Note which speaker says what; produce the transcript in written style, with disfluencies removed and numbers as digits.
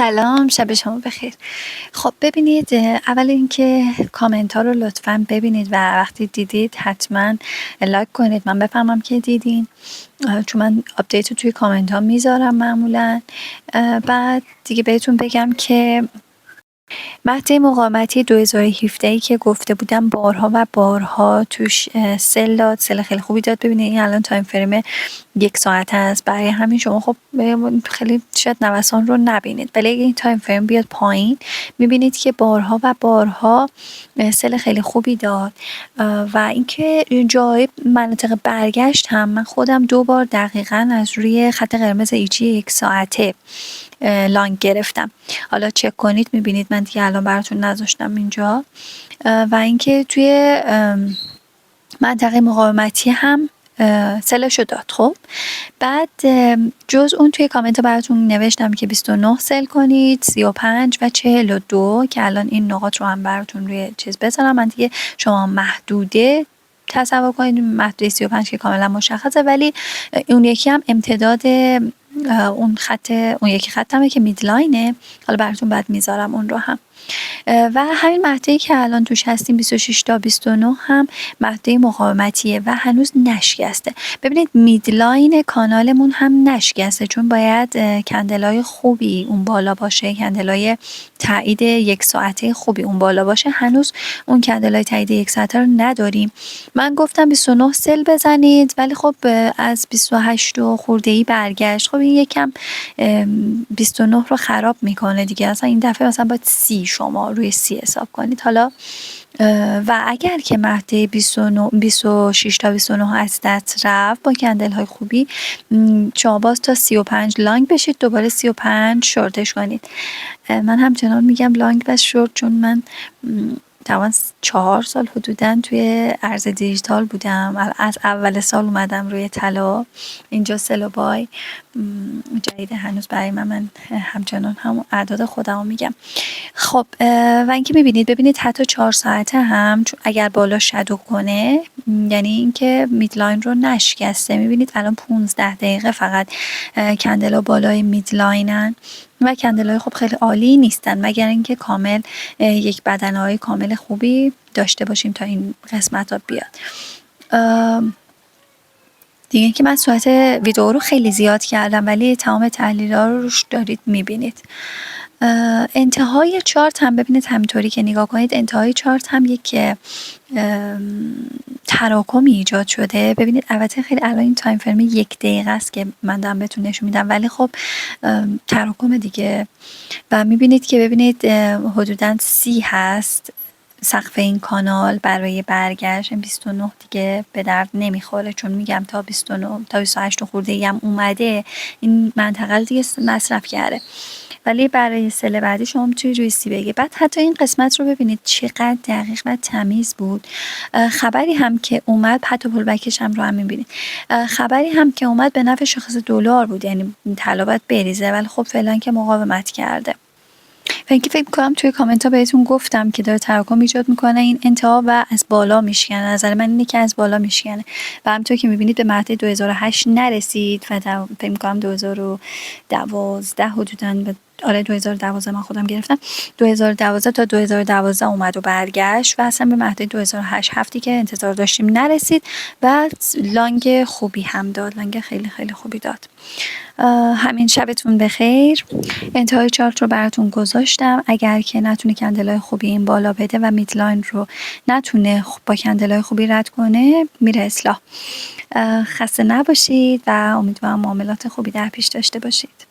Speaker 1: سلام، شب شما بخیر. خب ببینید، اول اینکه کامنت ها رو لطفاً ببینید و وقتی دیدید حتما لایک کنید، من بفهمم که دیدین، چون من آپدیت رو توی کامنت ها میذارم معمولا. بعد دیگه بهتون بگم که مهد مقاومتی 2017 که گفته بودم بارها و بارها توش سل داد، سل خیلی خوبی داد. ببینید این الان تایم فریم 1 ساعت است، برای همین شما خب خیلی شاید نوسان رو نبینید، ولی اگه این تایم فریم بیاد پایین میبینید که بارها و بارها سل خیلی خوبی داد. و اینکه جای مناطق برگشت هم من خودم 2 بار دقیقاً از روی خط قرمز ایجی 1 ساعته لانگ گرفتم. حالا چک کنید میبینید، من دیگه الان براتون نذاشتم اینجا. و اینکه توی منطقه مقاومتی هم سلشو داد. خب بعد جز اون توی کامنت ها براتون نوشتم که 29 سل کنید، 35 و 42 که الان این نقاط رو هم براتون روی چیز بذارم. من دیگه شما محدوده تصور کنید، محدوده 35 که کاملا مشخصه، ولی اون یکی هم امتداد اون یکی خطمه که میدلاینه. حالا براتون بعد میذارم اون رو هم. و همین مهدی که الان توش هستیم 26 تا 29 هم مهدی مقاومتیه و هنوز نشکسته. ببینید میدلاین کانالمون هم نشکسته، چون باید کندلای خوبی اون بالا باشه، کندلای تایید 1 ساعته خوبی اون بالا باشه. هنوز اون کندلای تایید 1 ساعته رو نداریم. من گفتم 29 سل بزنید، ولی خب از 28 و خورده‌ای برگشت. خب این یکم 29 رو خراب میکنه دیگه. اصلا این دفعه مثلا باید 30 شما روی 30 حساب کنید. حالا و اگر که مهد 26 تا 29 از دست رفت با کندل های خوبی، شما باز تا 35 لانگ بشید، دوباره 35 شورتش کنید. من همچنان میگم لانگ و شورت، چون من تقریبا 4 سال حدوداً توی ارز دیجیتال بودم. از اول سال اومدم روی طلا. اینجا سل و بای جدید هنوز برای من همچنان هم اعداد خودمو میگم. خب و اینکه ببینید حتی 4 ساعته هم اگر بالا شادو کنه، یعنی اینکه میدلاین رو نشکسته. میبینید الان 15 دقیقه فقط کندلا بالای میدلاینن و کندلای خب خیلی عالی نیستن، مگر اینکه کامل یک بدنه‌های کامل خوبی داشته باشیم تا این قسمت ها بیاد. دیگه که من صورت ویدئو رو خیلی زیاد کردم، ولی تمام تحلیل‌ها رو روش دارید میبینید. انتهای چارت هم ببینید همینطوری که نگاه کنید، انتهای چارت هم یک تراکمی ایجاد شده. ببینید البته خیلی الان این تایم فریم 1 دقیقه است که من دارم بهتون نشون میدم، ولی خب تراکم دیگه. و میبینید که ببینید حدوداً 30 هست سقف این کانال برای برگشت. 29 دیگه به درد نمیخوره، چون میگم تا 29 تا 28 خورده هم اومده، این منطقه دیگه مصرف کرده. ولی برای سل بعدی شما میتونید روی 30 بگی. بعد حتی این قسمت رو ببینید چقدر دقیق و تمیز بود. خبری هم که اومد، حتی پولبکش هم رو هم میبینید، خبری هم که اومد به نفع شاخص دلار بود، یعنی طلا باید بریزه، ولی خب فعلا که مقاومت کرده. و اینکه فکر کنم توی کامنت ها بهتون گفتم که داره تراکم ایجاد میکنه این انتها و از بالا میشکنه. نظر من اینه که از بالا میشکنه و همونطور که میبینید به مهد 2008 نرسید و فکر میکنم 2012 حدوداً، آره 2012 من خودم گرفتم، 2012 تا 2012 اومد و برگشت و اصلا به مهد 2008 هفتی که انتظار داشتیم نرسید و لانگ خوبی هم داد، لانگ خیلی خیلی خوبی داد. همین، شبتون بخیر. انتهای چارت رو براتون گذاشتم. اگر که نتونه کندلای خوبی این بالا بده و میدلاین رو نتونه با کندلای خوبی رد کنه، میره اصلاح. خسته نباشید و امیدوارم معاملات خوبی در پیش داشته باشید.